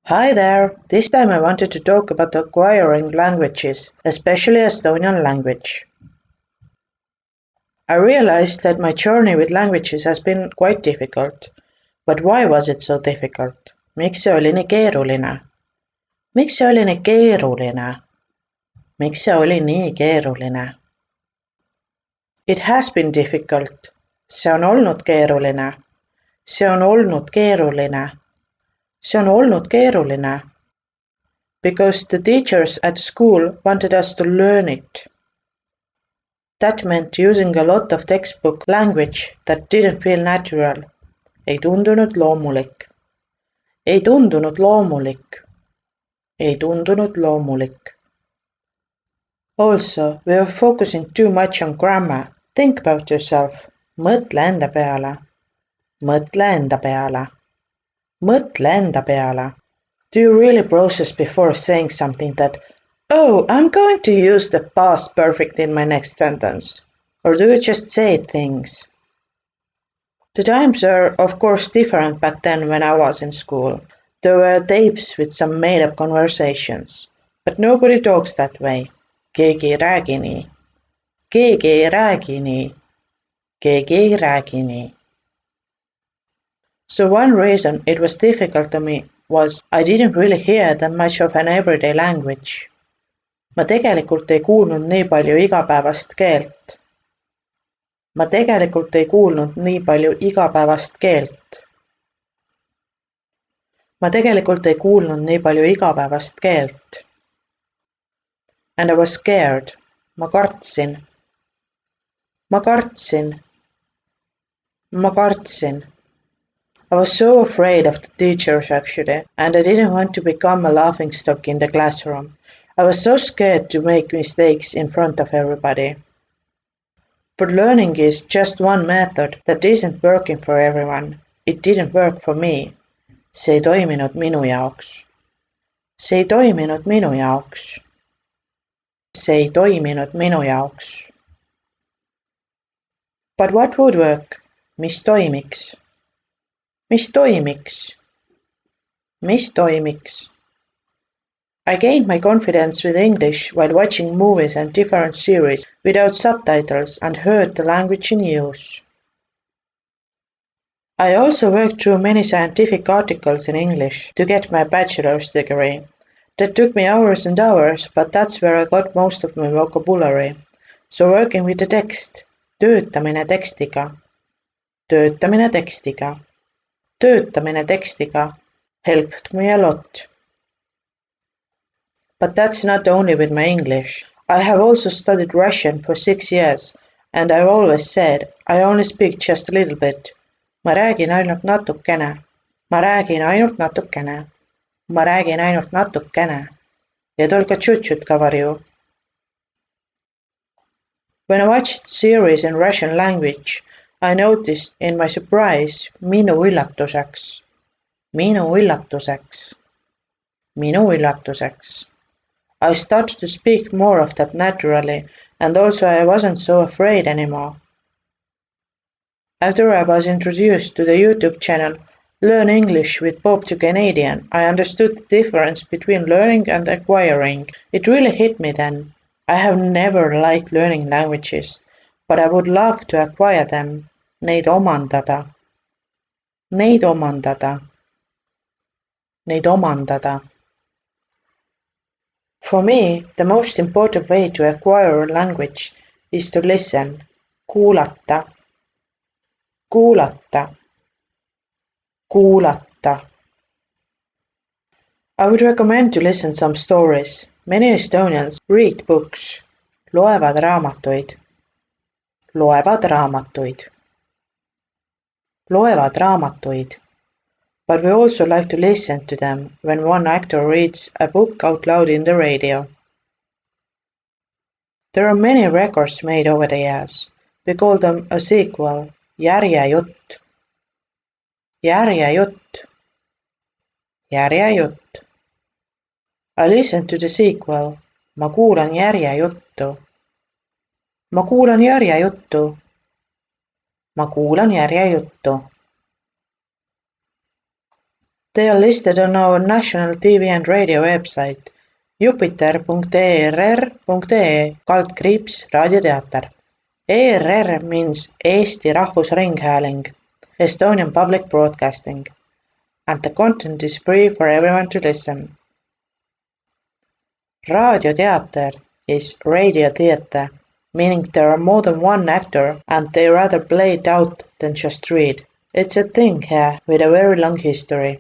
Hi there! This time I wanted to talk about acquiring languages, especially Estonian language. I realized that my journey with languages has been quite difficult. But why was it so difficult? Miks see oli nii keeruline? Miks see oli nii keeruline? Miks see oli nii keeruline? It has been difficult. See on olnud keeruline. See on olnud keeruline. See on olnud keeruline. Because the teachers at school wanted us to learn it. That meant using a lot of textbook language that didn't feel natural. Ei tundunud loomulik. Ei tundunud loomulik. Ei tundunud loomulik. Also, we were focusing too much on grammar. Think about yourself. Mõtle enda peale. Mõtle enda peale. Mõtle enda peale. Do you really process before saying something that, oh, I'm going to use the past perfect in my next sentence? Or do you just say things? The times were, of course, different back then when I was in school. There were tapes with some made-up conversations. But nobody talks that way. Keegi räägi nii. Keegi räägi nii. Keegi räägi nii. So one reason it was difficult to me was I didn't really hear that much of an everyday language. Ma tegelikult ei kuulnud nii palju igapäevast keelt. Ma tegelikult ei kuulnud nii palju igapäevast keelt. Ma tegelikult ei kuulnud nii palju igapäevast keelt. And I was scared. Ma kartsin. Ma kartsin. Ma kartsin. I was so afraid of the teachers actually, and I didn't want to become a laughingstock in the classroom. I was so scared to make mistakes in front of everybody. But learning is just one method that isn't working for everyone. It didn't work for me. See ei toiminud minu jaoks. See ei toiminud minu jaoks. See ei toiminud minu jaoks. But what would work? Mis toimiks? Mis toimiks? Mis toimiks? I gained my confidence with English while watching movies and different series without subtitles and heard the language in use. I also worked through many scientific articles in English to get my bachelor's degree. That took me hours and hours, but that's where I got most of my vocabulary. So working with the text, töötamine tekstiga, töötamine tekstiga, töötamine tekstiga helped me a lot. But that's not only with my English. I have also studied Russian for 6 years, and I've always said I only speak just a little bit. Ma räägin ainult natukene. Ma räägin ainult natukene. Ma räägin ainult natukene. Ja только чуть-чуть говорю. When I watched the series in Russian language, I noticed in my surprise minu üllatuseks. Minu üllatuseks. Minu üllatuseks. I started to speak more of that naturally, and also I wasn't so afraid anymore. After I was introduced to the YouTube channel Learn English with Bob to Canadian, I understood the difference between learning and acquiring. It really hit me then. I have never liked learning languages, but I would love to acquire them. Neid omandada. Neid omandada. Neid omandada. For me, the most important way to acquire a language is to listen. Kuulata. Kuulata. Kuulata. I would recommend to listen some stories. Many Estonians read books. Loevad raamatuid. Loevad raamatuid. Loevad raamatuid. But we also like to listen to them when one actor reads a book out loud in the radio. There are many records made over the years. We call them a sequel. JÄRJEJUTT. JÄRJEJUTT. JÄRJEJUTT. I listen to the sequel. Ma kuulan järjejuttu. Ma kuulan järjejuttu. Ma kuulan järjejuttu. They are listed on our national TV and radio website jupiter.err.ee raadioteater. ERR means Eesti Rahvusringhääling, Estonian Public Broadcasting, and the content is free for everyone to listen. Raadioteater is radio theatre, meaning there are more than one actor and they rather play it out than just read. It's a thing here with a very long history.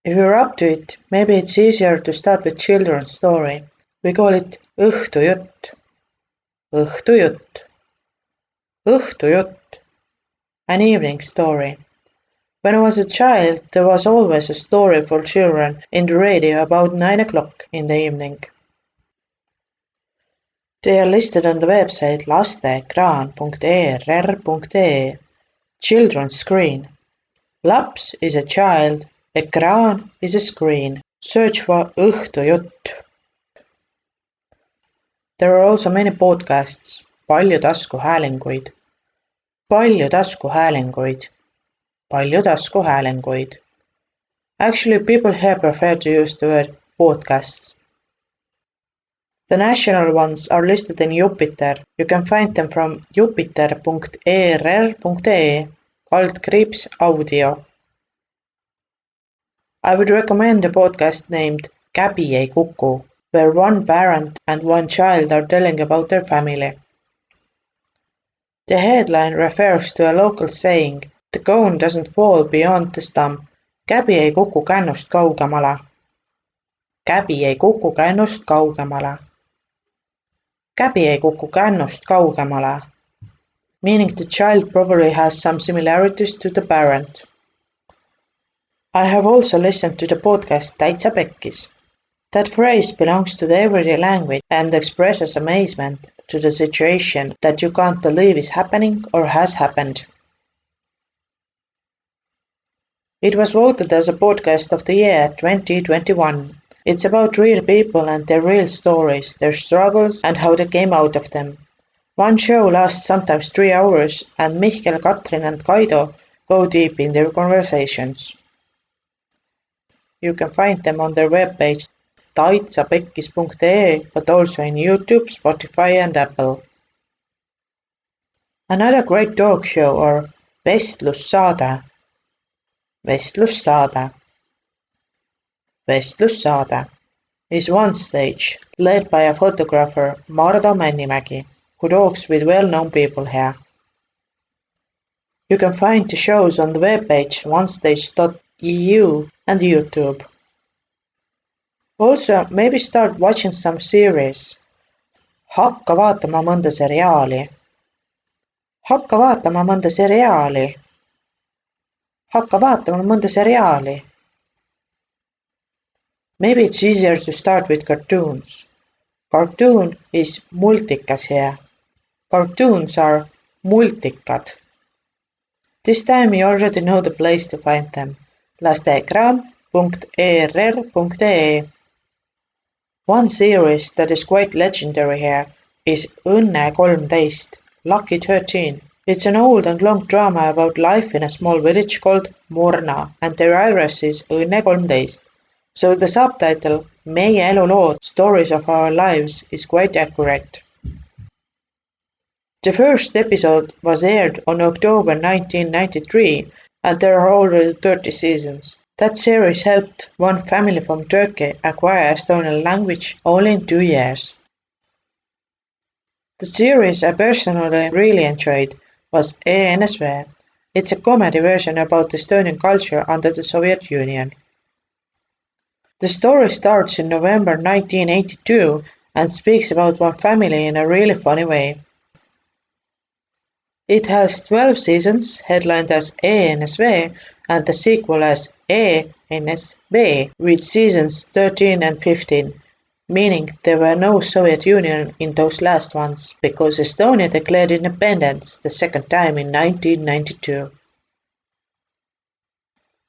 If you're up to it, maybe it's easier to start with children's story. We call it ÕHTUJUTT. õHTUJUTT. õHTUJUTT. An evening story. When I was a child, there was always a story for children in the radio about 9 o'clock in the evening. They are listed on the website lasteekraan.err.ee. Children's screen. Laps is a child, ekraan is a screen. Search for õHTUJUTT. There are also many podcasts. Palju taskuhäälinguid. Palju taskuhäälinguid. Palju taskuhäälinguid. Actually, people here prefer to use the word podcasts. The national ones are listed in Jupiter. You can find them from jupiter.err.ee /audio. I would recommend a podcast named Keegi ei kuku, where one parent and one child are telling about their family. The headline refers to a local saying, the cone doesn't fall beyond the stump. Käbi ei kuku kännust kaugemale. Käbi ei kuku kännust kaugemale. Käbi ei kuku kännust kaugemale. Meaning the child probably has some similarities to the parent. I have also listened to the podcast Täitsa pekkis. That phrase belongs to the everyday language and expresses amazement to the situation that you can't believe is happening or has happened. It was voted as a podcast of the year 2021. It's about real people and their real stories, their struggles and how they came out of them. One show lasts sometimes 3 hours and Mihkel, Katrin and Kaido go deep in their conversations. You can find them on their webpage taitsapekkis.ee, but also in YouTube, Spotify and Apple. Another great talk show or vestlussaade. Vestlussaade. Vestlussaade is One Stage, led by a photographer Mardo Männimägi, who talks with well-known people here. You can find the shows on the webpage onestage.eu and YouTube. Also, maybe start watching some series. Hakka vaatama mõnda seriaali. Hakka vaatama mõnda seriaali. Hakka vaatama mõnda seriaali. Maybe it's easier to start with cartoons. Cartoon is multikas here. Cartoons are multikad. This time you already know the place to find them. lasteekraan.err.ee. One series that is quite legendary here is Õnne 13, Lucky 13. It's an old and long drama about life in a small village called Morna and their address is Õnne 13. So the subtitle, Meie elulood, Stories of Our Lives, is quite accurate. The first episode was aired on October 1993 and there are already 30 seasons. That series helped one family from Turkey acquire Estonian language only in 2 years. The series I personally really enjoyed was ENSV. It's a comedy version about Estonian culture under the Soviet Union. The story starts in November 1982 and speaks about one family in a really funny way. It has 12 seasons, headlined as ENSV, and the sequel as ENSV, with seasons 13 and 15, meaning there were no Soviet Union in those last ones, because Estonia declared independence the second time in 1992.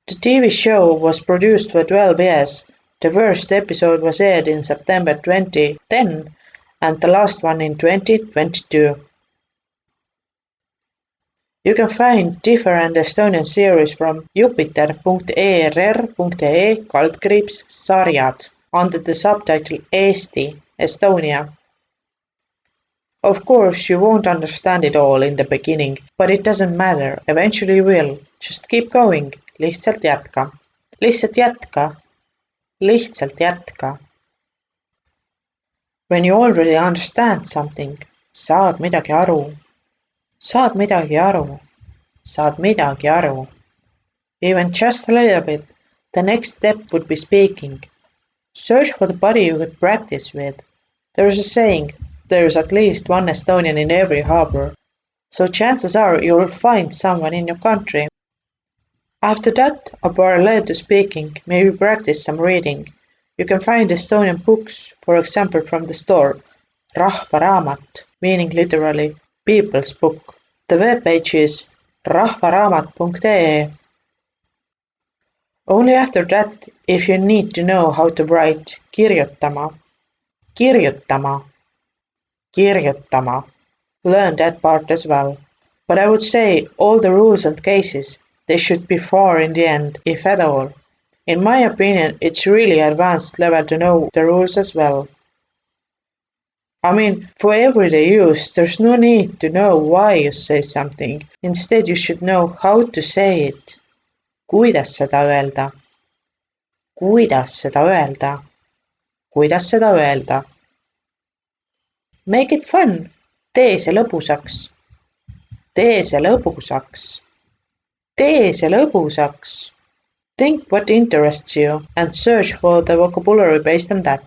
The TV show was produced for 12 years. The first episode was aired in September 2010 and the last one in 2022. You can find different Estonian series from jupiter.err.ee sarjad under the subtitle EESTI, Estonia. Of course, you won't understand it all in the beginning, but it doesn't matter, eventually you will. Just keep going, lihtsalt jätka. Lihtsalt jätka. Lihtsalt jätka. When you already understand something, saad midagi aru. Saad midagi aru. Saad midagi aru. Even just a little bit, the next step would be speaking. Search for the buddy you could practice with. There's a saying, there's at least one Estonian in every harbor, so chances are you will find someone in your country. After that, a parallel to speaking, maybe practice some reading. You can find Estonian books, for example from the store, rahvaraamat, meaning literally people's book. The webpage is rahvaraamat.ee. Only after that, if you need to know how to write kirjutama, kirjutama, kirjutama, learn that part as well. But I would say all the rules and cases, they should be far in the end, if at all. In my opinion, it's really advanced level to know the rules as well. I mean, for everyday use, there's no need to know why you say something. Instead, you should know how to say it. Kuidas seda öelda? Kuidas seda öelda? Kuidas seda öelda? Make it fun. Tee see lõbusaks. Tee see lõbusaks. Tee see lõbusaks. Think what interests you and search for the vocabulary based on that.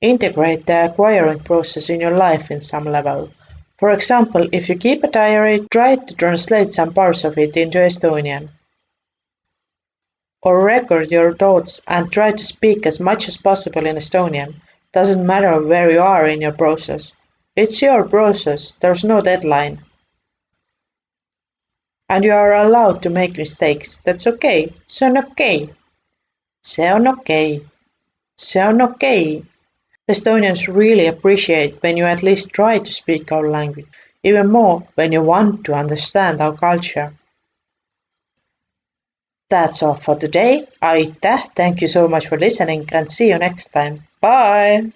Integrate the acquiring process in your life in some level. For example, if you keep a diary, try to translate some parts of it into Estonian. Or record your thoughts and try to speak as much as possible in Estonian. Doesn't matter where you are in your process. It's your process, there's no deadline. And you are allowed to make mistakes. That's okay. See on okay. See on okay. See on okay. Estonians really appreciate when you at least try to speak our language, even more when you want to understand our culture. That's all for today. Aitäh, thank you so much for listening and see you next time. Bye!